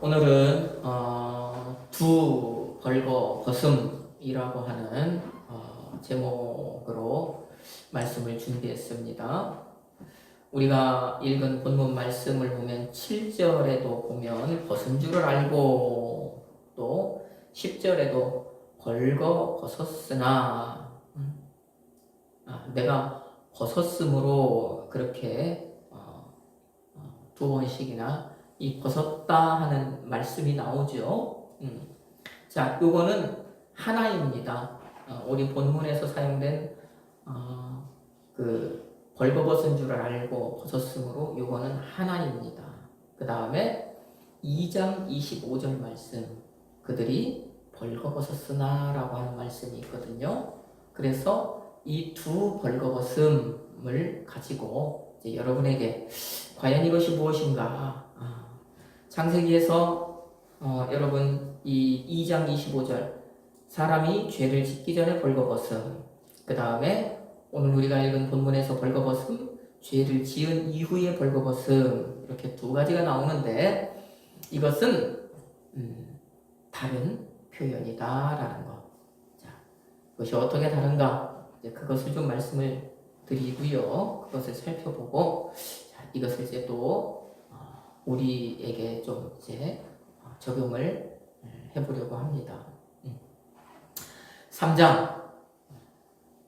오늘은 두 벌거 벗음이라고 하는 제목으로 말씀을 준비했습니다. 우리가 읽은 본문 말씀을 보면 7절에도 보면 벗은 줄을 알고 또 10절에도 벌거 벗었으나 내가 벗었으므로 그렇게 두 번씩이나 이 벗었다 하는 말씀이 나오죠. 자, 요거는 하나입니다. 우리 본문에서 사용된 그 벌거벗은 줄을 알고 벗었으므로 요거는 하나입니다. 그 다음에 2장 25절 말씀, 그들이 벌거벗었으나 라고 하는 말씀이 있거든요. 그래서 이 두 벌거벗음을 가지고 이제 여러분에게 과연 이것이 무엇인가? 창세기에서 여러분 이 2장 25절 사람이 죄를 짓기 전에 벌거벗음, 그 다음에 오늘 우리가 읽은 본문에서 벌거벗음, 죄를 지은 이후에 벌거벗음, 이렇게 두 가지가 나오는데 이것은 다른 표현이다라는 것. 자, 그것이 어떻게 다른가? 이제 그것을 좀 말씀을 드리고요. 그것을 살펴보고 자, 이것을 이제 또 우리에게 좀 이제 적용을 해보려고 합니다. 3장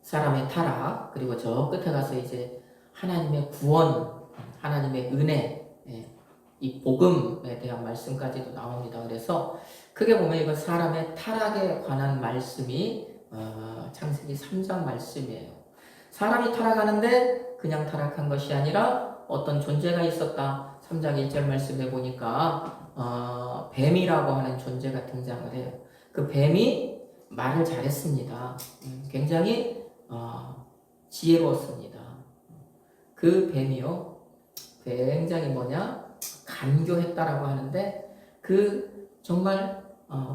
사람의 타락, 그리고 저 끝에 가서 이제 하나님의 구원, 하나님의 은혜, 이 복음에 대한 말씀까지도 나옵니다. 그래서 크게 보면 이건 사람의 타락에 관한 말씀이 창세기 3장 말씀이에요. 사람이 타락하는데 그냥 타락한 것이 아니라 어떤 존재가 있었다. 3장 1절 말씀에 보니까 뱀이라고 하는 존재가 등장을 해요. 그 뱀이 말을 잘했습니다. 굉장히 지혜로웠습니다. 그 뱀이요, 굉장히 간교했다라고 하는데 정말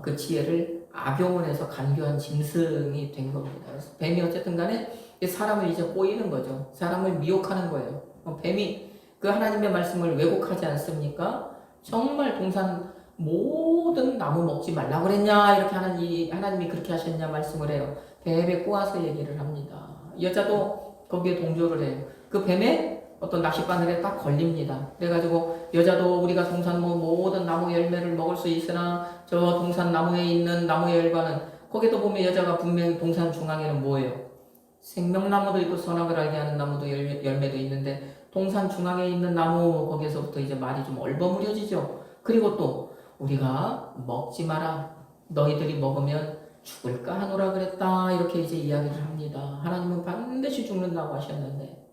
그 지혜를 악용을 해서 간교한 짐승이 된 겁니다. 그래서 뱀이 어쨌든 간에 사람을 이제 꼬이는 거죠. 사람을 미혹하는 거예요. 뱀이 그 하나님의 말씀을 왜곡하지 않습니까? 정말 동산 모든 나무 먹지 말라고 그랬냐? 이렇게 하나님이 그렇게 하셨냐? 말씀을 해요. 뱀에 꼬아서 얘기를 합니다. 여자도 거기에 동조를 해요. 그 뱀에 어떤 낚싯바늘에 딱 걸립니다. 그래가지고 여자도 우리가 동산 모든 나무 열매를 먹을 수 있으나 저 동산 나무에 있는 나무의 열과는 거기도 보면 여자가 분명히 동산 중앙에는 뭐예요? 생명나무도 있고 선악을 알게 하는 나무도 열매도 있는데 동산 중앙에 있는 나무 거기서부터 이제 말이 좀 얼버무려지죠. 그리고 또 우리가 먹지 마라. 너희들이 먹으면 죽을까 하노라 그랬다. 이렇게 이제 이야기를 합니다. 하나님은 반드시 죽는다고 하셨는데.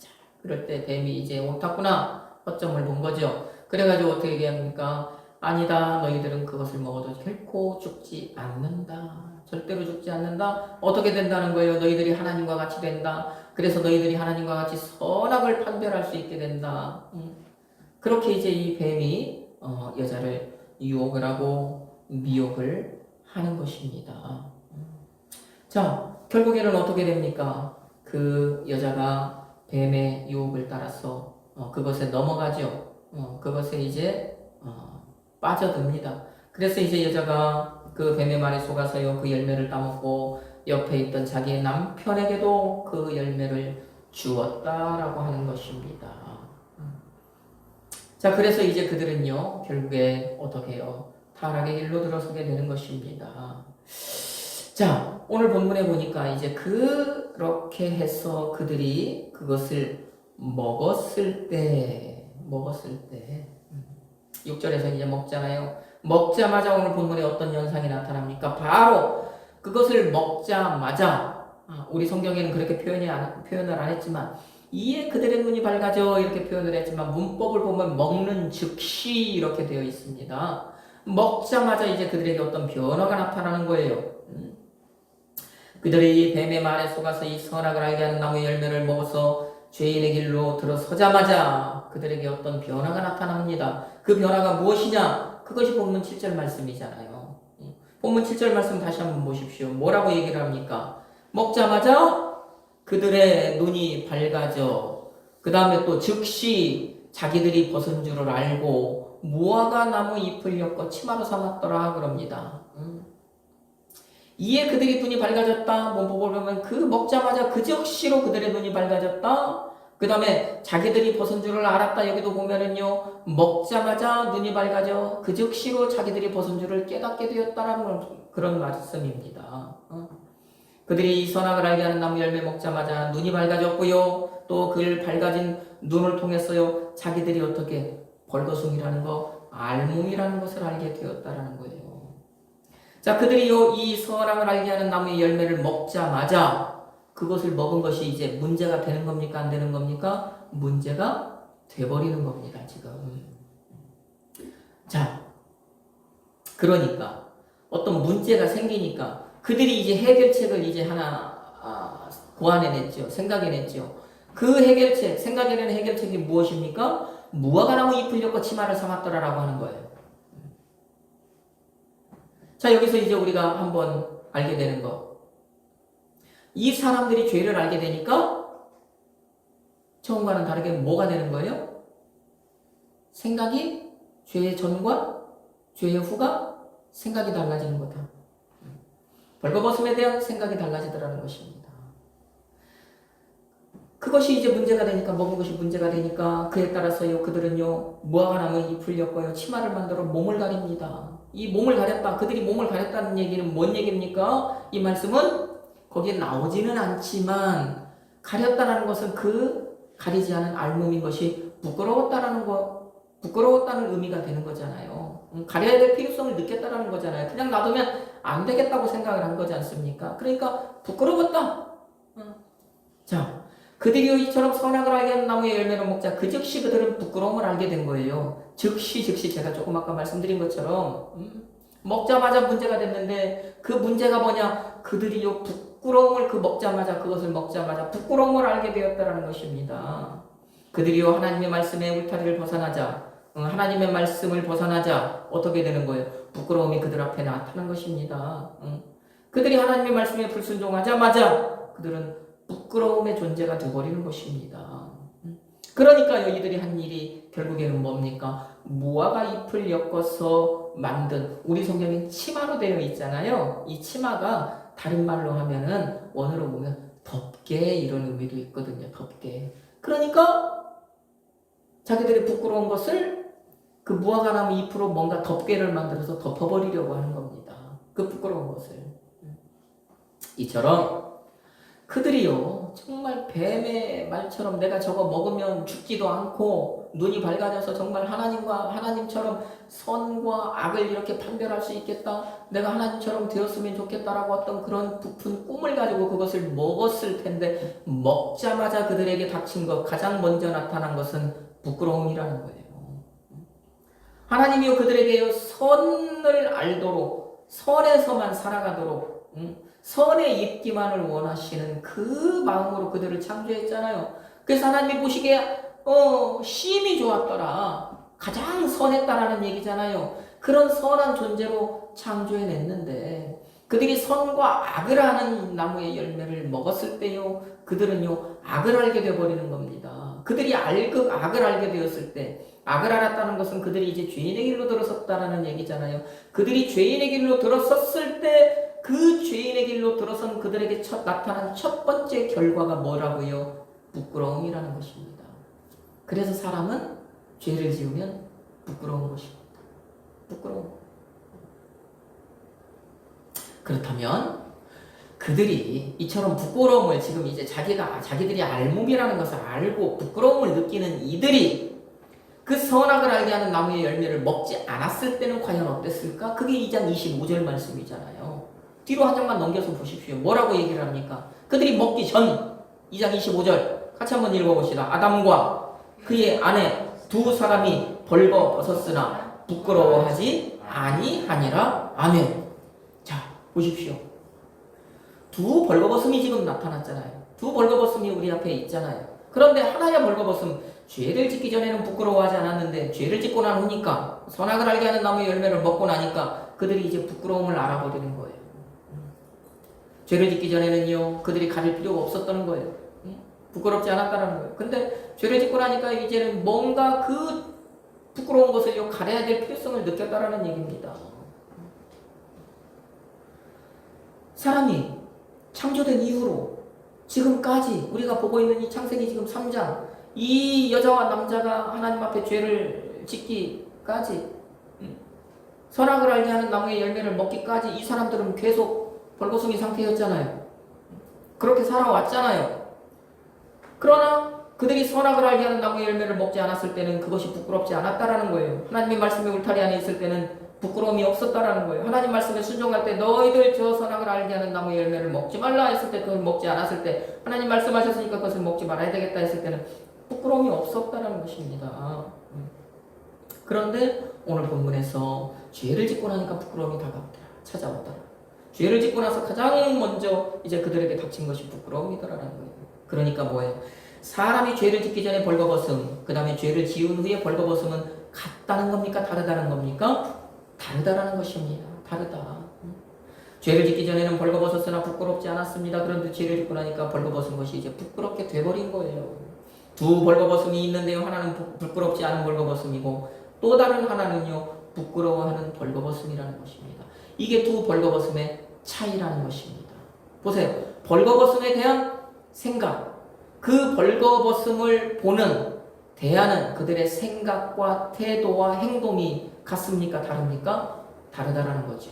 자, 그럴 때 뱀이 이제 옳았구나. 허점을 본 거죠. 그래가지고 어떻게 얘기합니까? 아니다. 너희들은 그것을 먹어도 결코 죽지 않는다. 절대로 죽지 않는다. 어떻게 된다는 거예요? 너희들이 하나님과 같이 된다. 그래서 너희들이 하나님과 같이 선악을 판별할 수 있게 된다. 그렇게 이제 이 뱀이 여자를 유혹을 하고 미혹을 하는 것입니다. 자, 결국에는 어떻게 됩니까? 그 여자가 뱀의 유혹을 따라서 그것에 넘어가죠. 그것에 이제 빠져듭니다. 그래서 이제 여자가 그 뱀의 말에 속아서요, 그 열매를 따먹고 옆에 있던 자기의 남편에게도 그 열매를 주었다라고 하는 것입니다. 자, 그래서 이제 그들은요, 결국에 어떻게 해요? 타락의 길로 들어서게 되는 것입니다. 자, 오늘 본문에 보니까 이제 그렇게 해서 그들이 그것을 먹었을 때 6절에서 이제 먹잖아요. 먹자마자 오늘 본문에 어떤 현상이 나타납니까? 바로 그것을 먹자마자, 우리 성경에는 그렇게 표현을 안 했지만 이에 그들의 눈이 밝아져 이렇게 표현을 했지만 문법을 보면 먹는 즉시 이렇게 되어 있습니다. 먹자마자 이제 그들에게 어떤 변화가 나타나는 거예요. 그들이 뱀의 말에 속아서 이 선악을 알게 하는 나무의 열매를 먹어서 죄인의 길로 들어서자마자 그들에게 어떤 변화가 나타납니다. 그 변화가 무엇이냐? 그것이 본문 7절 말씀이잖아요. 본문 7절 말씀 다시 한번 보십시오. 뭐라고 얘기를 합니까? 먹자마자 그들의 눈이 밝아져. 그 다음에 또 즉시 자기들이 벗은 줄을 알고 무화과 나무 잎을 엮어 치마로 삼았더라 그럽니다. 이에 그들이 눈이 밝아졌다. 뭐 보면 그 먹자마자 그 즉시로 그들의 눈이 밝아졌다. 그 다음에 자기들이 벗은 줄을 알았다. 여기도 보면은요, 먹자마자 눈이 밝아져 그 즉시로 자기들이 벗은 줄을 깨닫게 되었다라는 그런 말씀입니다. 그들이 선악을 알게 하는 나무 열매 먹자마자 눈이 밝아졌고요. 또 그 밝아진 눈을 통해서요, 자기들이 어떻게 벌거숭이라는 거, 알몸이라는 것을 알게 되었다라는 거예요. 자, 그들이요, 이 선악을 알게 하는 나무의 열매를 먹자마자 그것을 먹은 것이 이제 문제가 되는 겁니까? 안 되는 겁니까? 문제가 돼버리는 겁니다, 지금. 자, 그러니까 어떤 문제가 생기니까 그들이 이제 해결책을 이제 하나 고안해냈죠. 생각해냈죠. 그 해결책, 생각해낸 해결책이 무엇입니까? 무화과 나무 잎을 엮고 치마를 삼았더라라고 하는 거예요. 자, 여기서 이제 우리가 한번 알게 되는 거. 이 사람들이 죄를 알게 되니까 처음과는 다르게 뭐가 되는 거예요? 생각이 죄의 전과 죄의 후가 생각이 달라지는 거다. 벌거벗음에 대한 생각이 달라지더라는 것입니다. 그것이 이제 문제가 되니까, 먹은 것이 문제가 되니까 그에 따라서요, 그들은요, 무화과 나무 잎을 엮어요, 치마를 만들어 몸을 가립니다. 이 몸을 가렸다. 그들이 몸을 가렸다는 얘기는 뭔 얘기입니까? 이 말씀은 거기에 나오지는 않지만 가렸다는 것은 그 가리지 않은 알몸인 것이 부끄러웠다는 의미가 되는 거잖아요. 가려야 될 필요성을 느꼈다는 거잖아요. 그냥 놔두면 안 되겠다고 생각을 한 거지 않습니까? 그러니까 부끄러웠다. 자, 그들이 이처럼 선악을 알게 하는 나무의 열매를 먹자 그 즉시 그들은 부끄러움을 알게 된 거예요. 즉시 제가 조금 아까 말씀드린 것처럼 먹자마자 문제가 됐는데 그 문제가 뭐냐? 그들이요 부끄러움을 그것을 먹자마자 부끄러움을 알게 되었다라는 것입니다. 그들이요 하나님의 말씀의 울타리를 벗어나자, 하나님의 말씀을 벗어나자 어떻게 되는 거예요? 부끄러움이 그들 앞에 나타난 것입니다. 그들이 하나님의 말씀에 불순종하자마자 그들은 부끄러움의 존재가 되어버리는 것입니다. 그러니까요, 이들이 한 일이 결국에는 뭡니까? 무화과 잎을 엮어서 만든, 우리 성경엔 치마로 되어 있잖아요. 이 치마가 다른 말로 하면은, 원어로 보면 덮개 이런 의미도 있거든요. 덮개. 그러니까 자기들의 부끄러운 것을 그 무화과 나무 잎으로 뭔가 덮개를 만들어서 덮어버리려고 하는 겁니다. 그 부끄러운 것을. 이처럼 그들이요 정말 뱀의 말처럼 내가 저거 먹으면 죽지도 않고 눈이 밝아져서 정말 하나님처럼 선과 악을 이렇게 판별할 수 있겠다, 내가 하나님처럼 되었으면 좋겠다라고 어떤 그런 부푼 꿈을 가지고 그것을 먹었을 텐데 먹자마자 그들에게 닥친 것, 가장 먼저 나타난 것은 부끄러움이라는 거예요. 하나님이요 그들에게요 선을 알도록, 선에서만 살아가도록, 선에 있기만을 원하시는 그 마음으로 그들을 창조했잖아요. 그래서 하나님이 보시기에 심히 좋았더라, 가장 선했다라는 얘기잖아요. 그런 선한 존재로 창조해냈는데 그들이 선과 악을 아는 나무의 열매를 먹었을 때요, 그들은요 악을 알게 되어버리는 겁니다. 그들이 악을 알게 되었을 때, 악을 알았다는 것은 그들이 이제 죄인의 길로 들어섰다라는 얘기잖아요. 그들이 죄인의 길로 들어섰을 때 그 죄인의 길로 들어선 그들에게 나타난 첫 번째 결과가 뭐라고요? 부끄러움이라는 것입니다. 그래서 사람은 죄를 지으면 부끄러운 것입니다. 부끄러움. 그렇다면 그들이 이처럼 부끄러움을 지금 이제 자기들이 알몸이라는 것을 알고 부끄러움을 느끼는 이들이 그 선악을 알게 하는 나무의 열매를 먹지 않았을 때는 과연 어땠을까? 그게 2장 25절 말씀이잖아요. 뒤로 한 장만 넘겨서 보십시오. 뭐라고 얘기를 합니까? 그들이 먹기 전 2장 25절 같이 한번 읽어봅시다. 아담과 그의 아내 두 사람이 벌거 벗었으나 부끄러워하지 아니하니라. 아멘. 자, 보십시오. 두 벌거벗음이 지금 나타났잖아요. 두 벌거벗음이 우리 앞에 있잖아요. 그런데 하나의 벌거벗음, 죄를 짓기 전에는 부끄러워하지 않았는데 죄를 짓고 난 후니까, 선악을 알게 하는 나무의 열매를 먹고 나니까 그들이 이제 부끄러움을 알아버리는 거예요. 죄를 짓기 전에는요 그들이 가릴 필요가 없었던 거예요. 부끄럽지 않았다는 거예요. 근데 죄를 짓고 나니까 이제는 뭔가 그 부끄러운 것을 가려야 될 필요성을 느꼈다라는 얘기입니다. 사람이 창조된 이후로 지금까지 우리가 보고 있는 이 창세기 지금 3장, 이 여자와 남자가 하나님 앞에 죄를 짓기까지, 선악을 알게 하는 나무의 열매를 먹기까지 이 사람들은 계속 벌거숭이 상태였잖아요. 그렇게 살아왔잖아요. 그러나 그들이 선악을 알게 하는 나무의 열매를 먹지 않았을 때는 그것이 부끄럽지 않았다라는 거예요. 하나님의 말씀의 울타리 안에 있을 때는 부끄러움이 없었다라는 거예요. 하나님 말씀에 순종할 때 너희들 저 선악을 알게 하는 나무의 열매를 먹지 말라 했을 때, 그걸 먹지 않았을 때, 하나님 말씀하셨으니까 그것을 먹지 말아야 되겠다 했을 때는 부끄러움이 없었다라는 것입니다. 그런데 오늘 본문에서 죄를 짓고 나니까 부끄러움이 찾아왔다. 죄를 짓고 나서 가장 먼저 이제 그들에게 닥친 것이 부끄러움이더라라는 거예요. 그러니까 뭐예요? 사람이 죄를 짓기 전에 벌거벗음, 그 다음에 죄를 지은 후에 벌거벗음은 같다는 겁니까? 다르다는 겁니까? 다르다라는 것입니다. 다르다. 죄를 짓기 전에는 벌거벗었으나 부끄럽지 않았습니다. 그런데 죄를 짓고 나니까 벌거벗은 것이 이제 부끄럽게 돼버린 거예요. 두 벌거벗음이 있는데요. 하나는 부끄럽지 않은 벌거벗음이고 또 다른 하나는요, 부끄러워하는 벌거벗음이라는 것입니다. 이게 두 벌거벗음의 차이라는 것입니다. 보세요. 벌거벗음에 대한 생각, 그 벌거벗음을 보는, 대하는 그들의 생각과 태도와 행동이 같습니까? 다릅니까? 다르다라는 거죠.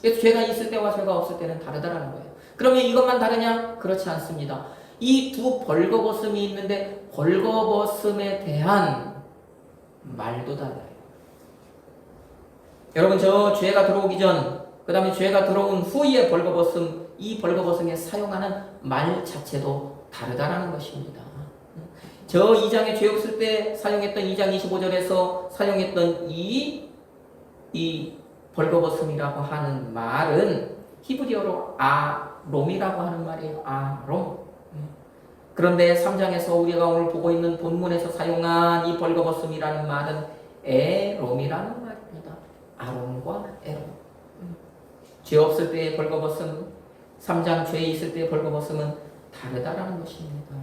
그래서 죄가 있을 때와 죄가 없을 때는 다르다라는 거예요. 그러면 이것만 다르냐? 그렇지 않습니다. 이 두 벌거벗음이 있는데 벌거벗음에 대한 말도 달라요. 여러분, 저 죄가 들어오기 전, 그 다음에 죄가 들어온 후에 벌거벗음, 이 벌거벗음에 사용하는 말 자체도 다르다라는 것입니다. 저 2장에 죄 없을 때 사용했던 2장 25절에서 사용했던 이 벌거벗음이라고 하는 말은 히브리어로 아롬이라고 하는 말이에요. 아롬. 그런데 3장에서 우리가 오늘 보고 있는 본문에서 사용한 이 벌거벗음이라는 말은 에롬이라는 말입니다. 아롬과 에롬. 죄 없을 때의 벌거벗음, 3장 죄 있을 때의 벌거벗음은 다르다라는 것입니다.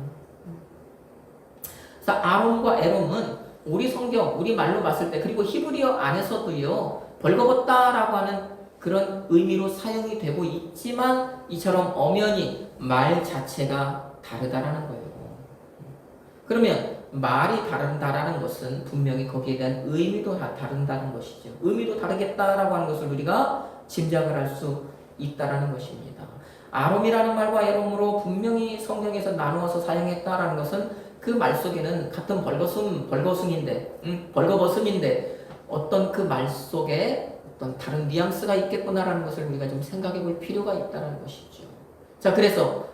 그래서 아롬과 에롬은 우리 성경, 우리 말로 봤을 때, 그리고 히브리어 안에서도요, 벌거벗다라고 하는 그런 의미로 사용이 되고 있지만 이처럼 엄연히 말 자체가 다르다라는 거예요. 그러면 말이 다른다라는 것은 분명히 거기에 대한 의미도 다른다는 것이죠. 의미도 다르겠다라고 하는 것을 우리가 짐작을 할 수 있다라는 것입니다. 아롬이라는 말과 에롬으로 분명히 성경에서 나누어서 사용했다라는 것은 그 말 속에는 같은 벌거벗음인데 어떤 그 말 속에 어떤 다른 뉘앙스가 있겠구나라는 것을 우리가 좀 생각해 볼 필요가 있다는 것이죠. 자, 그래서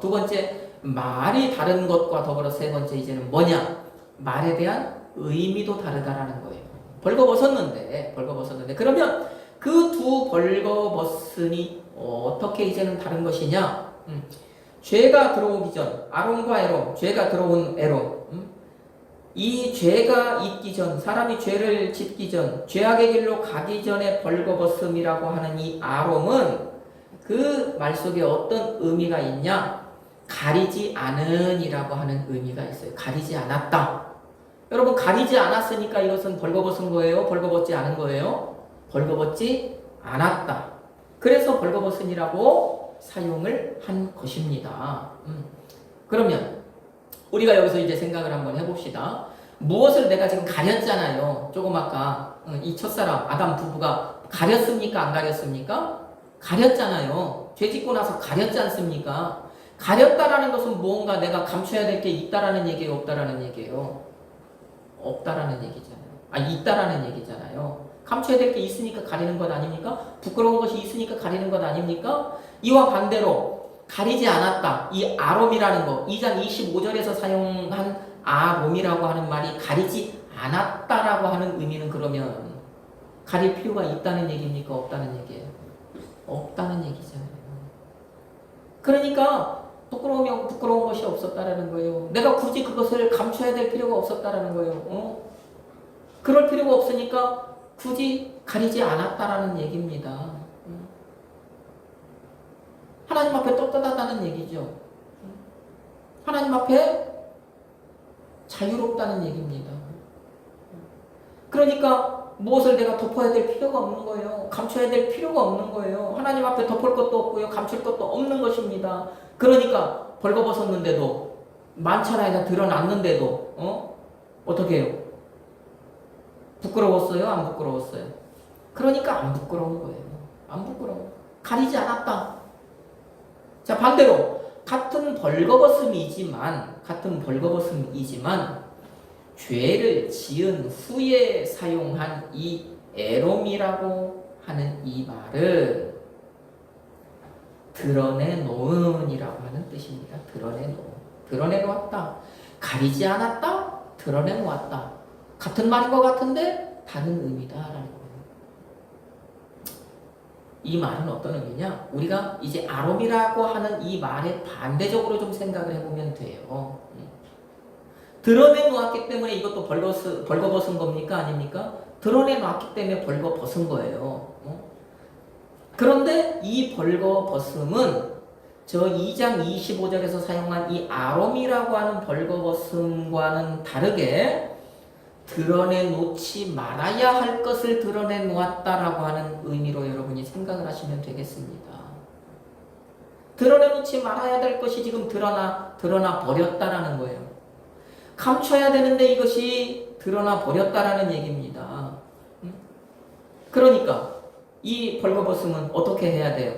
두 번째, 말이 다른 것과 더불어 세 번째 이제는 뭐냐? 말에 대한 의미도 다르다라는 거예요. 벌거벗었는데 그러면 그 두 벌거벗음이 어떻게 이제는 다른 것이냐? 죄가 들어오기 전, 아롬과 에롬, 죄가 들어온 에롬, 이 죄가 있기 전, 사람이 죄를 짓기 전, 죄악의 길로 가기 전에 벌거벗음이라고 하는 이 아롬은 그 말 속에 어떤 의미가 있냐? 가리지 않은이라고 하는 의미가 있어요. 가리지 않았다. 여러분, 가리지 않았으니까 이것은 벌거벗은 거예요? 벌거벗지 않은 거예요? 벌거벗지 않았다. 그래서 벌거벗은이라고 사용을 한 것입니다. 그러면 우리가 여기서 이제 생각을 한번 해봅시다. 무엇을 내가 지금 가렸잖아요. 조금 아까 이 첫사람 아담 부부가 가렸습니까? 안 가렸습니까? 가렸잖아요. 죄 짓고 나서 가렸지 않습니까? 가렸다라는 것은 무언가 내가 감춰야 될 게 있다라는 얘기예요? 없다라는 얘기예요? 없다라는 얘기잖아요. 있다라는 얘기잖아요. 감춰야 될 게 있으니까 가리는 것 아닙니까? 부끄러운 것이 있으니까 가리는 것 아닙니까? 이와 반대로 가리지 않았다. 이 아롬이라는 거, 2장 25절에서 사용한 아롬이라고 하는 말이 가리지 않았다라고 하는 의미는 그러면 가릴 필요가 있다는 얘기입니까? 없다는 얘기예요? 없다는 얘기잖아요. 그러니까 부끄러운 것이 없었다라는 거예요. 내가 굳이 그것을 감춰야 될 필요가 없었다라는 거예요. 그럴 필요가 없으니까 굳이 가리지 않았다라는 얘기입니다. 하나님 앞에 떳떳하다는 얘기죠. 하나님 앞에 자유롭다는 얘기입니다. 그러니까 무엇을 내가 덮어야 될 필요가 없는 거예요. 감춰야 될 필요가 없는 거예요. 하나님 앞에 덮을 것도 없고요. 감출 것도 없는 것입니다. 그러니까 벌거벗었는데도 만찬에다 드러났는데도 어떻게 해요? 부끄러웠어요? 안 부끄러웠어요? 그러니까 안 부끄러운 거예요. 안 부끄러워. 가리지 않았다. 자, 반대로 같은 벌거벗음이지만 죄를 지은 후에 사용한 이 애롬이라고 하는 이 말은 드러내놓은이라고 하는 뜻입니다. 드러내놓았다. 가리지 않았다. 드러내놓았다. 같은 말인 것 같은데 다른 의미다라는 거예요. 이 말은 어떤 의미냐? 우리가 이제 아롬이라고 하는 이 말에 반대적으로 좀 생각을 해보면 돼요. 드러내놓았기 때문에 이것도 벌거벗은 겁니까? 아닙니까? 드러내놨기 때문에 벌거벗은 거예요. 그런데 이 벌거벗음은 저 2장 25절에서 사용한 이 아롬이라고 하는 벌거벗음과는 다르게 드러내놓지 말아야 할 것을 드러내놓았다라고 하는 의미로 여러분이 생각을 하시면 되겠습니다. 드러내놓지 말아야 될 것이 지금 드러나 버렸다라는 거예요. 감춰야 되는데 이것이 드러나 버렸다라는 얘기입니다. 그러니까 이 벌거벗음은 어떻게 해야 돼요?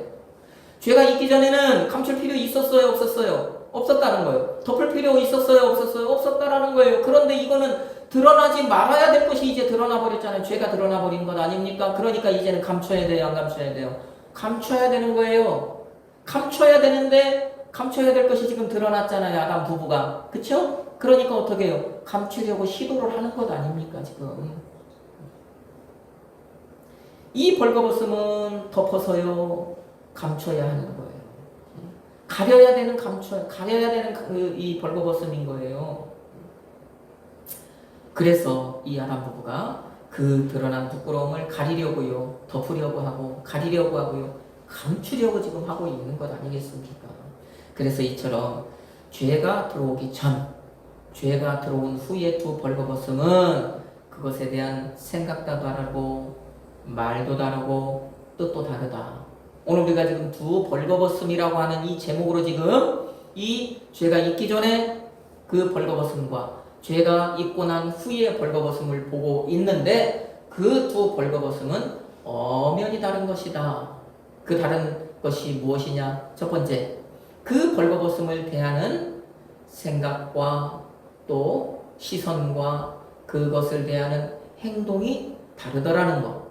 죄가 있기 전에는 감출 필요 있었어요? 없었어요? 없었다는 거예요. 덮을 필요 있었어요? 없었어요? 없었다라는 거예요. 그런데 이거는 드러나지 말아야 될 것이 이제 드러나 버렸잖아요. 죄가 드러나 버린 것 아닙니까? 그러니까 이제는 감춰야 돼요? 안 감춰야 돼요? 감춰야 되는 거예요. 감춰야 되는데 감춰야 될 것이 지금 드러났잖아요. 아담 부부가. 그쵸? 그러니까 어떻게 해요? 감추려고 시도를 하는 것 아닙니까? 지금. 이 벌거벗음은 덮어서요. 감춰야 하는 거예요. 가려야 되는 이 벌거벗음인 거예요. 그래서 이 아담 부부가 그 드러난 부끄러움을 가리려고요. 덮으려고 하고 가리려고 하고요. 감추려고 지금 하고 있는 것 아니겠습니까? 그래서 이처럼 죄가 들어오기 전, 죄가 들어온 후의 두 벌거벗음은 그것에 대한 생각도 다르고 말도 다르고 뜻도 다르다. 오늘 우리가 지금 두 벌거벗음이라고 하는 이 제목으로 지금 이 죄가 있기 전에 그 벌거벗음과 죄가 있고 난 후의 벌거벗음을 보고 있는데 그 두 벌거벗음은 엄연히 다른 것이다. 그 다른 것이 무엇이냐? 첫 번째, 그 벌거벗음을 대하는 생각과 또 시선과 그것을 대하는 행동이 다르더라는 것.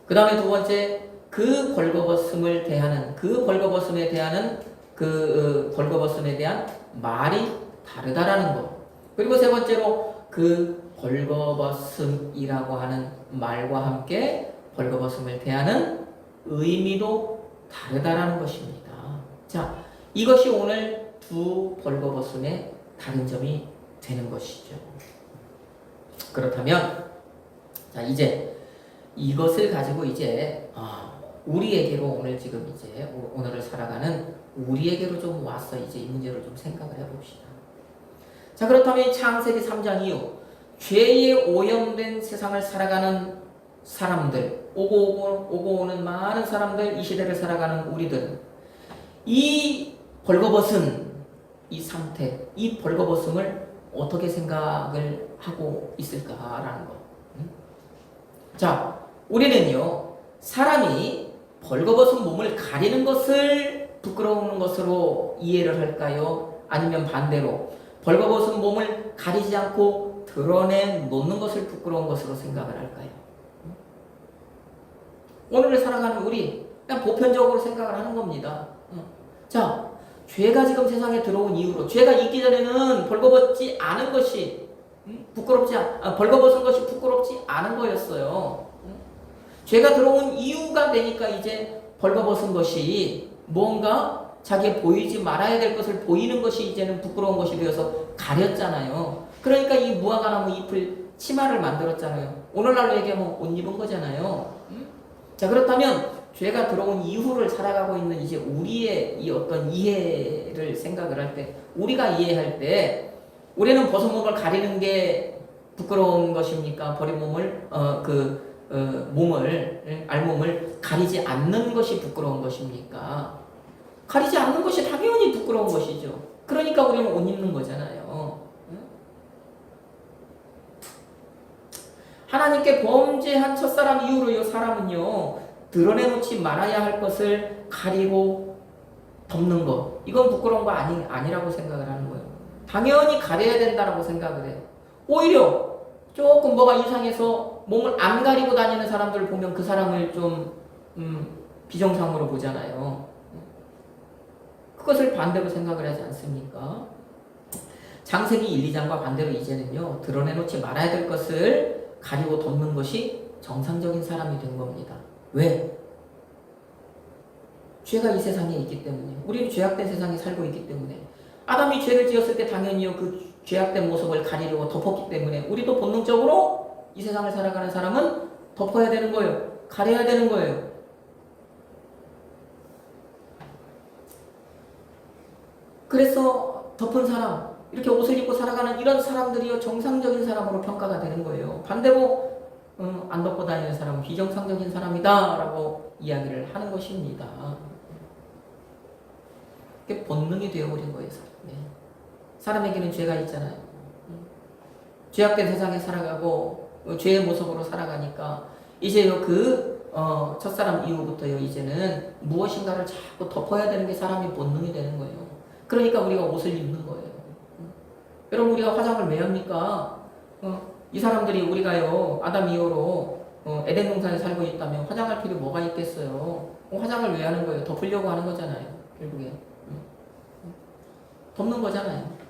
그 다음에 두 번째, 그 벌거벗음에 대한 말이 다르다라는 것. 그리고 세 번째로 그 벌거벗음이라고 하는 말과 함께 벌거벗음을 대하는 의미도 다르다라는 것입니다. 자, 이것이 오늘 두 벌거벗음의 다른 점이 되는 것이죠. 그렇다면 자, 이제 이것을 가지고 이제 우리에게로 오늘을 살아가는 우리에게로 좀 와서 이제 이 문제를 좀 생각을 해봅시다. 자, 그렇다면 창세기 3장 이후 죄에 오염된 세상을 살아가는 사람들, 오고 오는 많은 사람들, 이 시대를 살아가는 우리들, 이 벌거벗은 이 상태, 이 벌거벗음을 어떻게 생각을 하고 있을까라는 거. 자, 우리는요, 사람이 벌거벗은 몸을 가리는 것을 부끄러운 것으로 이해를 할까요? 아니면 반대로 벌거벗은 몸을 가리지 않고 드러내놓는 것을 부끄러운 것으로 생각을 할까요? 오늘을 살아가는 우리 그냥 보편적으로 생각을 하는 겁니다. 자, 죄가 지금 세상에 들어온 이후로 죄가 있기 전에는 벌거벗지 않은 것이 벌거벗은 것이 부끄럽지 않은 거였어요. 죄가 들어온 이유가 되니까 이제 벌거벗은 것이 뭔가 자기의 보이지 말아야 될 것을 보이는 것이 이제는 부끄러운 것이 되어서 가렸잖아요. 그러니까 이 무화과나무 잎을 치마를 만들었잖아요. 오늘날로 얘기하면 옷 입은 거잖아요. 자, 그렇다면 죄가 들어온 이후를 살아가고 있는 이제 우리의 이 어떤 이해를 생각을 할 때, 우리가 이해할 때, 우리는 벗은 몸을 가리는 게 부끄러운 것입니까? 버린 몸을, 알몸을 가리지 않는 것이 부끄러운 것입니까? 가리지 않는 것이 당연히 부끄러운 것이죠. 그러니까 우리는 옷 입는 거잖아요. 하나님께 범죄한 첫사람 이후로 이 사람은요, 드러내놓지 말아야 할 것을 가리고 덮는 것. 이건 부끄러운 거 아니라고 생각을 하는 거예요. 당연히 가려야 된다라고 생각을 해요. 오히려 조금 뭐가 이상해서 몸을 안 가리고 다니는 사람들을 보면 그 사람을 좀 비정상으로 보잖아요. 그것을 반대로 생각을 하지 않습니까? 창세기 1, 2장과 반대로 이제는요, 드러내놓지 말아야 될 것을 가리고 덮는 것이 정상적인 사람이 된 겁니다. 왜? 죄가 이 세상에 있기 때문에, 우리는 죄악된 세상에 살고 있기 때문에, 아담이 죄를 지었을 때 당연히요, 그 죄악된 모습을 가리려고 덮었기 때문에 우리도 본능적으로 이 세상을 살아가는 사람은 덮어야 되는 거예요. 가려야 되는 거예요. 그래서 덮은 사람, 이렇게 옷을 입고 살아가는 이런 사람들이요, 정상적인 사람으로 평가가 되는 거예요. 반대로 안 덮고 다니는 사람은 비정상적인 사람이다 라고 이야기를 하는 것입니다. 그게 본능이 되어버린 거예요. 사람에게는 죄가 있잖아요. 죄악된 세상에 살아가고 죄의 모습으로 살아가니까 이제요, 첫사람 이후부터요, 이제는 무엇인가를 자꾸 덮어야 되는 게 사람의 본능이 되는 거예요. 그러니까 우리가 옷을 입는 거예요. 여러분, 우리가 화장을 왜 합니까? 이 사람들이 우리가요, 아담 이후로 에덴 동산에 살고 있다면 화장할 필요 뭐가 있겠어요? 화장을 왜 하는 거예요? 덮으려고 하는 거잖아요. 결국에 덮는 거잖아요.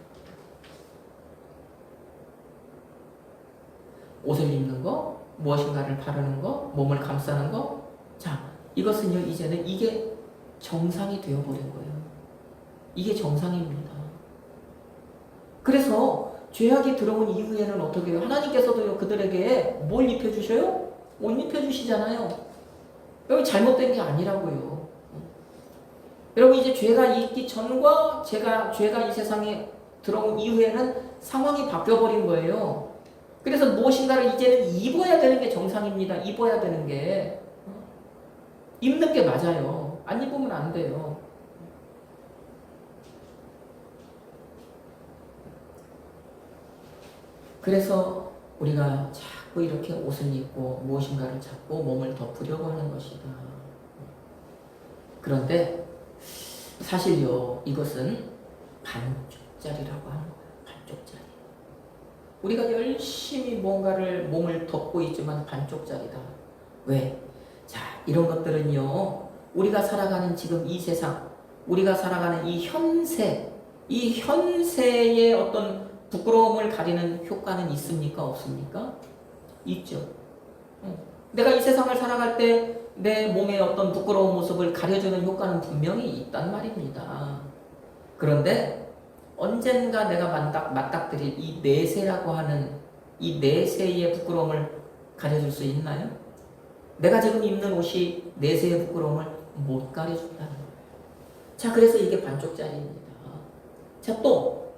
옷을 입는 거, 무엇인가를 바르는 거, 몸을 감싸는 거. 자, 이것은요, 이제는 이게 정상이 되어버린 거예요. 이게 정상입니다. 그래서 죄악이 들어온 이후에는 어떻게 해요? 하나님께서도요, 그들에게 뭘 입혀주셔요? 옷 입혀주시잖아요. 여기 잘못된 게 아니라고요. 여러분, 이제 죄가 있기 전과 죄가 이 세상에 들어온 이후에는 상황이 바뀌어버린 거예요. 그래서 무엇인가를 이제는 입어야 되는 게 정상입니다. 입어야 되는 게. 입는 게 맞아요. 안 입으면 안 돼요. 그래서 우리가 자꾸 이렇게 옷을 입고 무엇인가를 잡고 몸을 덮으려고 하는 것이다. 그런데 사실요, 이것은 반쪽짜리라고 하는 거예요. 반쪽짜리. 우리가 열심히 뭔가를 몸을 덮고 있지만 반쪽짜리다. 왜? 자, 이런 것들은요, 우리가 살아가는 지금 이 세상, 우리가 살아가는 이 현세의 어떤 부끄러움을 가리는 효과는 있습니까? 없습니까? 있죠. 내가 이 세상을 살아갈 때 내 몸의 어떤 부끄러운 모습을 가려주는 효과는 분명히 있단 말입니다. 그런데 언젠가 내가 맞닥뜨릴 이 내세라고 하는 이 내세의 부끄러움을 가려줄 수 있나요? 내가 지금 입는 옷이 내세의 부끄러움을 못 가려준다는 거예요. 자, 그래서 이게 반쪽짜리입니다. 자, 또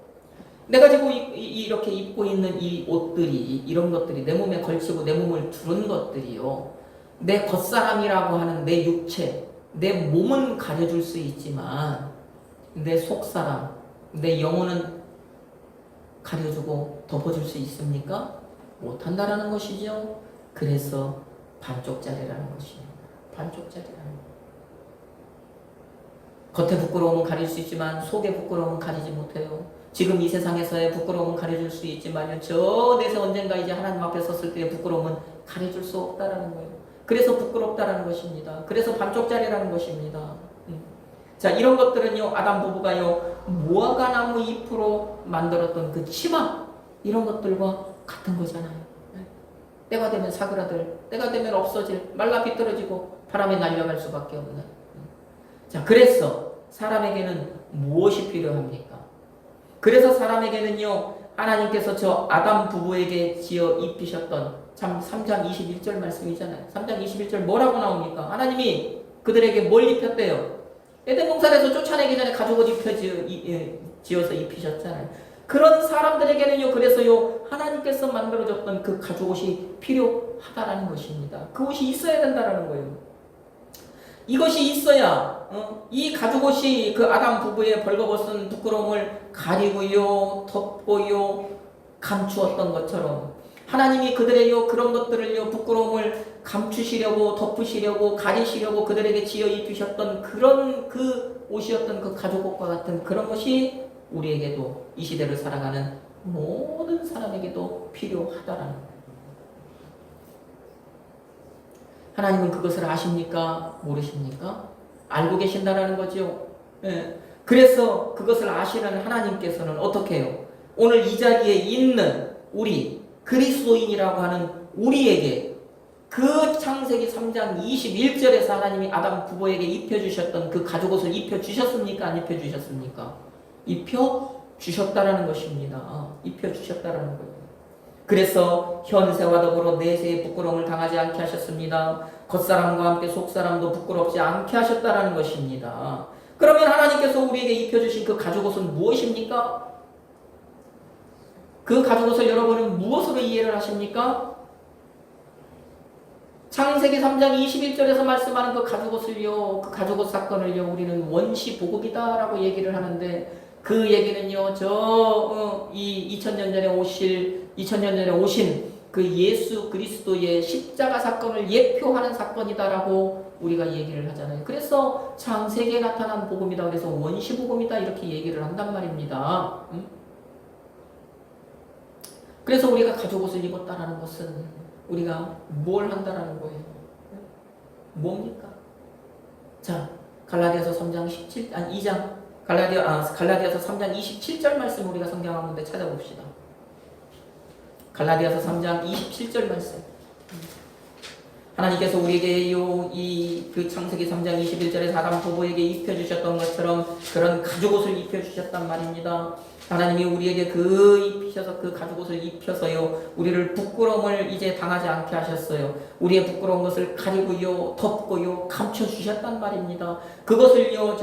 내가 지금 이렇게 입고 있는 이 옷들이, 이런 것들이 내 몸에 걸치고 내 몸을 두른 것들이요, 내 겉사람이라고 하는 내 육체, 내 몸은 가려줄 수 있지만 내 속사람, 내 영혼은 가려주고 덮어줄 수 있습니까? 못한다라는 것이죠. 그래서 반쪽짜리라는 것입니다. 반쪽짜리라는 것. 겉의 부끄러움은 가릴 수 있지만 속의 부끄러움은 가리지 못해요. 지금 이 세상에서의 부끄러움은 가려줄 수 있지만요, 저 내세 언젠가 이제 하나님 앞에 섰을 때의 부끄러움은 가려줄 수 없다라는 거예요. 그래서 부끄럽다라는 것입니다. 그래서 반쪽짜리라는 것입니다. 자, 이런 것들은요, 아담 부부가요, 무화과나무 잎으로 만들었던 그 치마, 이런 것들과 같은 거잖아요. 때가 되면 사그라들, 때가 되면 없어질, 말라 비틀어지고 바람에 날려갈 수밖에 없는. 자, 그래서 사람에게는 무엇이 필요합니까? 그래서 사람에게는요, 하나님께서 저 아담 부부에게 지어 입히셨던 참 3장 21절 말씀이잖아요. 3장 21절 뭐라고 나옵니까? 하나님이 그들에게 뭘 입혔대요? 에덴 동산에서 쫓아내기 전에 가죽옷 지어서 입히셨잖아요. 그런 사람들에게는요, 그래서요, 하나님께서 만들어줬던 그 가죽옷이 필요하다라는 것입니다. 그 옷이 있어야 된다라는 거예요. 이것이 있어야, 이 가죽옷이 그 아담 부부의 벌거벗은 부끄러움을 가리고요, 덮고요, 감추었던 것처럼, 하나님이 그들의 그런 것들을요, 부끄러움을 감추시려고, 덮으시려고, 가리시려고 그들에게 지어 입히셨던 그런 그 옷이었던 그 가죽옷과 같은 그런 것이 우리에게도 이 시대를 살아가는 모든 사람에게도 필요하다라는 거예요. 하나님은 그것을 아십니까? 모르십니까? 알고 계신다라는 거죠. 예. 그래서 그것을 아시는 하나님께서는 어떻게 해요? 오늘 이 자리에 있는 우리 그리스도인이라고 하는 우리에게 그 창세기 3장 21절에서 하나님이 아담 부부에게 입혀주셨던 그 가죽옷을 입혀주셨습니까? 안 입혀주셨습니까? 입혀주셨다라는 것입니다. 입혀주셨다라는 거예요. 그래서 현세와 더불어 내세의 부끄러움을 당하지 않게 하셨습니다. 겉사람과 함께 속사람도 부끄럽지 않게 하셨다라는 것입니다. 그러면 하나님께서 우리에게 입혀주신 그 가죽옷은 무엇입니까? 그 가죽옷을 여러분은 무엇으로 이해를 하십니까? 창세기 3장 21절에서 말씀하는 그 가죽옷을요, 그 가죽옷 사건을요, 우리는 원시복음이다라고 얘기를 하는데, 그 얘기는요, 2000년 전에 오신 그 예수 그리스도의 십자가 사건을 예표하는 사건이다라고 우리가 얘기를 하잖아요. 그래서 창세기에 나타난 복음이다. 그래서 원시복음이다. 이렇게 얘기를 한단 말입니다. 그래서 우리가 가죽옷을 입었다라는 것은 우리가 뭘 한다라는 거예요. 뭡니까? 자, 갈라디아서 3장 17, 아니 2장, 갈라디아서 3장 27절 말씀 우리가 성경 한 군데 찾아봅시다. 갈라디아서 3장 27절 말씀. 하나님께서 우리에게 그 창세기 3장 21절에 아담 부부에게 입혀주셨던 것처럼 그런 가죽옷을 입혀주셨단 말입니다. 하나님이 우리에게 입히셔서 그 가죽옷을 입혀서요, 우리를 부끄러움을 이제 당하지 않게 하셨어요. 우리의 부끄러운 것을 가리고요, 덮고요, 감춰주셨단 말입니다. 그것을요,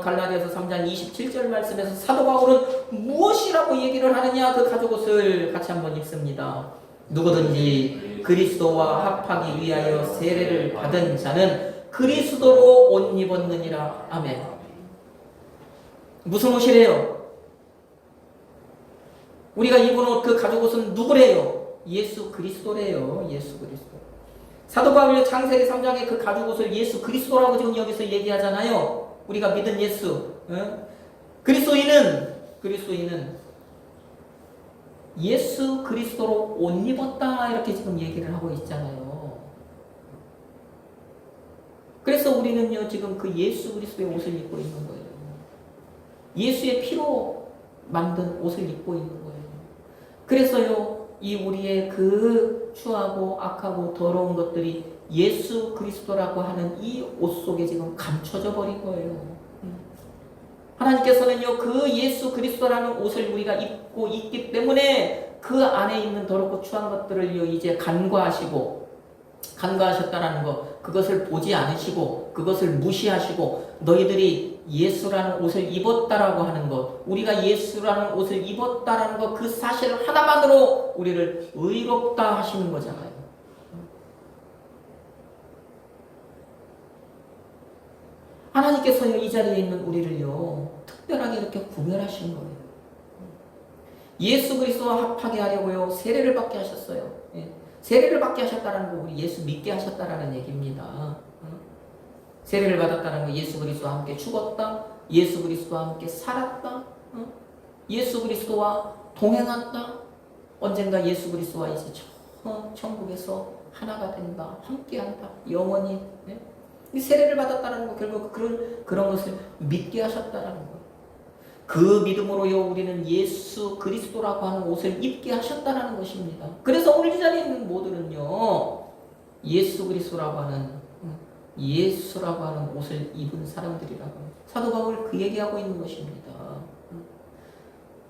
갈라디아서 3장 27절 말씀에서 사도 바울은 무엇이라고 얘기를 하느냐, 그 가죽옷을 같이 한번 읽습니다. 누구든지 그리스도와 합하기 위하여 세례를 받은 자는 그리스도로 옷 입었느니라. 아멘. 무슨 옷이래요? 우리가 입은 옷, 그 가죽옷은 누구래요? 예수 그리스도래요. 예수 그리스도. 사도 바울이 창세기 3장의 그 가죽옷을 예수 그리스도라고 지금 여기서 얘기하잖아요. 우리가 믿은 예수. 그리스도인은 예수 그리스도로 옷 입었다 이렇게 지금 얘기를 하고 있잖아요. 그래서 우리는요 지금 그 예수 그리스도의 옷을 입고 있는 거예요. 예수의 피로 만든 옷을 입고 있는 거예요. 그래서요 이 우리의 그 추하고 악하고 더러운 것들이 예수 그리스도라고 하는 이 옷 속에 지금 감춰져 버린 거예요. 하나님께서는요 그 예수 그리스도라는 옷을 우리가 입고 있기 때문에 그 안에 있는 더럽고 추한 것들을요 이제 간과하셨다라는 것, 그것을 보지 않으시고 그것을 무시하시고 너희들이 예수라는 옷을 입었다라고 하는 것, 우리가 예수라는 옷을 입었다라는 것, 그 사실 하나만으로 우리를 의롭다 하시는 거잖아요. 하나님께서요 이 자리에 있는 우리를요 특별하게 이렇게 구별하신 거예요. 예수 그리스도와 합하게 하려고요 세례를 받게 하셨어요. 세례를 받게 하셨다는 거 우리 예수 믿게 하셨다라는 얘기입니다. 세례를 받았다는 거 예수 그리스도와 함께 죽었다, 예수 그리스도와 함께 살았다, 예수 그리스도와 동행한다, 언젠가 예수 그리스도와 이제 천국에서 하나가 된다, 함께한다, 영원히. 이 세례를 받았다는 거 결국 그런 것을 믿게 하셨다는 거. 그 믿음으로요 우리는 예수 그리스도라고 하는 옷을 입게 하셨다는 것입니다. 그래서 오늘 이 자리에 있는 모두는요 예수 그리스도라고 하는 옷을 입은 사람들이라고 사도 바울 그 얘기하고 있는 것입니다.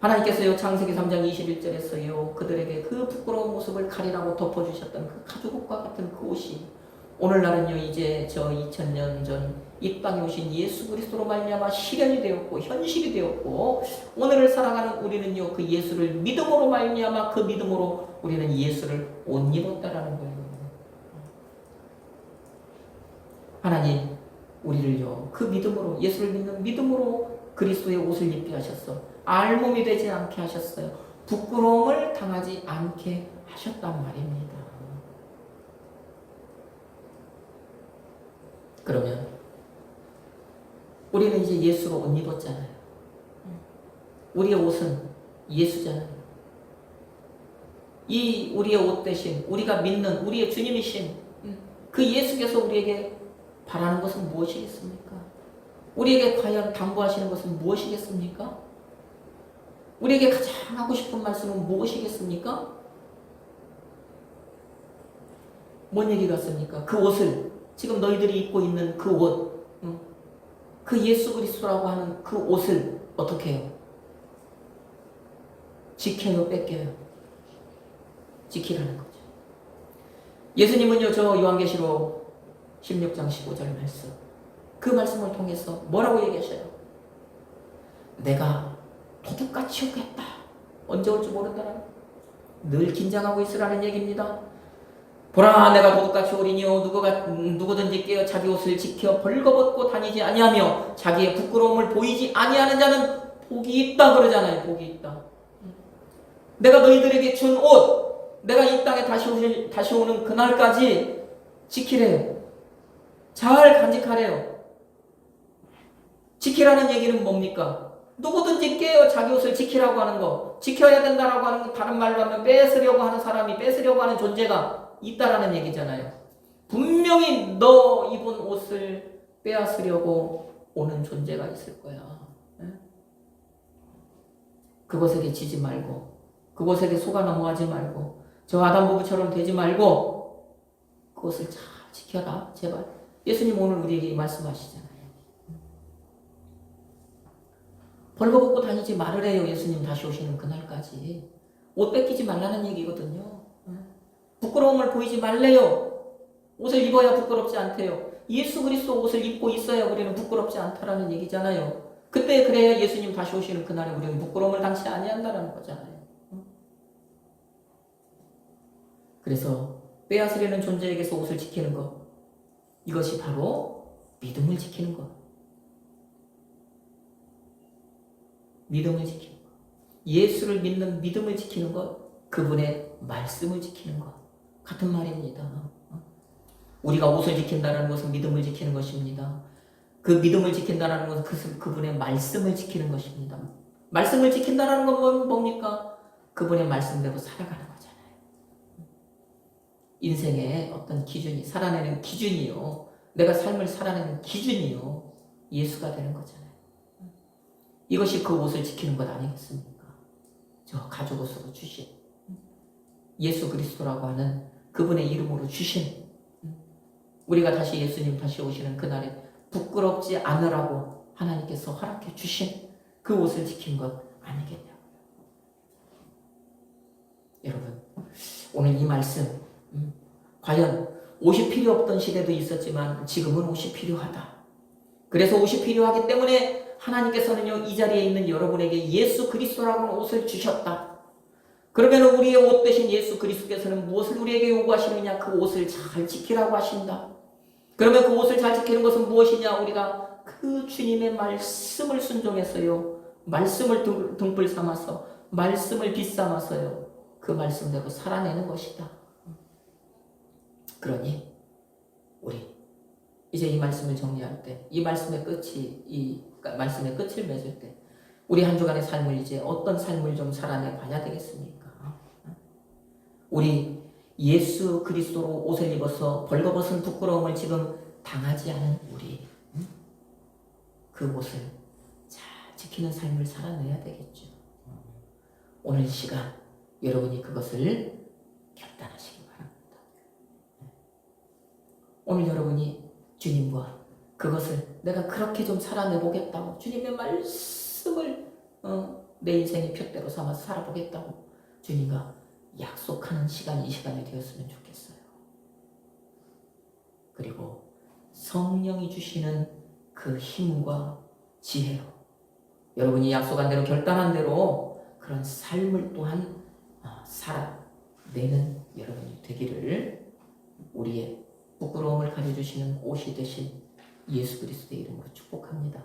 하나님께서요 창세기 3장 21절에서요 그들에게 그 부끄러운 모습을 가리라고 덮어주셨던 그 가죽옷과 같은 그 옷이 오늘날은요 이제 저 2000년 전 이 땅에 오신 예수 그리스도로 말미암아 실현이 되었고 현실이 되었고 오늘을 살아가는 우리는요 그 예수를 믿음으로 말미암아 그 믿음으로 우리는 예수를 옷 입었다라는 거예요. 하나님 우리를요 그 믿음으로 예수를 믿는 믿음으로 그리스도의 옷을 입게 하셨어. 알몸이 되지 않게 하셨어요. 부끄러움을 당하지 않게 하셨단 말입니다. 그러면 우리는 이제 예수로 옷 입었잖아요. 우리의 옷은 예수잖아요. 이 우리의 옷 대신 우리가 믿는 우리의 주님이신 그 예수께서 우리에게 바라는 것은 무엇이겠습니까? 우리에게 과연 당부하시는 것은 무엇이겠습니까? 우리에게 가장 하고 싶은 말씀은 무엇이겠습니까? 뭔 얘기 같습니까? 그 옷을 지금 너희들이 입고 있는 그 옷, 그 예수 그리스도라고 하는 그 옷을 어떻게 해요? 지켜요, 뺏겨요? 지키라는 거죠. 예수님은요, 저 요한계시록 16장 15절 말씀, 그 말씀을 통해서 뭐라고 얘기하셔요? 내가 도둑같이 오겠다. 언제 올지 모른다는 늘 긴장하고 있으라는 얘기입니다. 보라 내가 도둑같이 오리니요 누구든지 깨어 자기 옷을 지켜 벌거벗고 다니지 아니하며 자기의 부끄러움을 보이지 아니하는 자는 복이 있다 그러잖아요. 복이 있다. 내가 너희들에게 준 옷 내가 이 땅에 다시 오는 그날까지 지키래요. 잘 간직하래요. 지키라는 얘기는 뭡니까? 누구든지 깨어 자기 옷을 지키라고 하는 거, 지켜야 된다라고 하는 거, 다른 말로 하면 뺏으려고 하는 사람이, 뺏으려고 하는 존재가 있다라는 얘기잖아요. 분명히 너 입은 옷을 빼앗으려고 오는 존재가 있을 거야. 그것에게 지지 말고, 그것에게 속아 넘어가지 말고, 저 아담 부부처럼 되지 말고 그것을 잘 지켜라, 제발. 예수님 오늘 우리에게 말씀하시잖아요. 벌거벗고 다니지 말으래요. 예수님 다시 오시는 그날까지. 옷 뺏기지 말라는 얘기거든요. 부끄러움을 보이지 말래요. 옷을 입어야 부끄럽지 않대요. 예수 그리스도 옷을 입고 있어야 우리는 부끄럽지 않다라는 얘기잖아요. 그때 그래야 예수님 다시 오시는 그날에 우리는 부끄러움을 당치 아니한다라는 거잖아요. 그래서 빼앗으려는 존재에게서 옷을 지키는 것, 이것이 바로 믿음을 지키는 것. 믿음을 지키는 것. 예수를 믿는 믿음을 지키는 것, 그분의 말씀을 지키는 것. 같은 말입니다. 우리가 옷을 지킨다는 것은 믿음을 지키는 것입니다. 그 믿음을 지킨다는 것은 그분의 말씀을 지키는 것입니다. 말씀을 지킨다는 건 뭡니까? 그분의 말씀대로 살아가는 거잖아요. 인생의 어떤 기준이, 살아내는 기준이요. 내가 삶을 살아내는 기준이요. 예수가 되는 거잖아요. 이것이 그 옷을 지키는 것 아니겠습니까? 저 가죽 옷으로 주신 예수 그리스도라고 하는 그분의 이름으로 주신 우리가 다시 예수님 다시 오시는 그날에 부끄럽지 않으라고 하나님께서 허락해 주신 그 옷을 지킨 것 아니겠냐고요. 여러분 오늘 이 말씀 과연 옷이 필요 없던 시대도 있었지만 지금은 옷이 필요하다. 그래서 옷이 필요하기 때문에 하나님께서는요 이 자리에 있는 여러분에게 예수 그리스도라고 하는 옷을 주셨다. 그러면 우리의 옷 대신 예수 그리스도께서는 무엇을 우리에게 요구하시느냐? 그 옷을 잘 지키라고 하신다. 그러면 그 옷을 잘 지키는 것은 무엇이냐? 우리가 그 주님의 말씀을 순종했어요. 말씀을 등불 삼아서, 말씀을 빛 삼아서요. 그 말씀대로 살아내는 것이다. 그러니 우리 이제 이 말씀을 정리할 때, 이 말씀의 끝이, 이 말씀의 끝을 맺을 때 우리 한 주간의 삶을 이제 어떤 삶을 좀 살아내 봐야 되겠습니까? 우리 예수 그리스도로 옷을 입어서 벌거벗은 부끄러움을 지금 당하지 않은 우리 그 옷을 잘 지키는 삶을 살아내야 되겠죠. 오늘 시간 여러분이 그것을 결단하시기 바랍니다. 오늘 여러분이 주님과 그것을 내가 그렇게 좀 살아내보겠다고 주님의 말씀을 내 인생의 표대로 삼아서 살아보겠다고 주님과 약속하는 시간이 이 시간이 되었으면 좋겠어요. 성령이 주시는 그 힘과 지혜로 여러분이 약속한 대로 결단한 대로 그런 삶을 또한 살아내는 여러분이 되기를 우리의 부끄러움을 가려주시는 옷이 되신 예수 그리스도의 이름으로 축복합니다.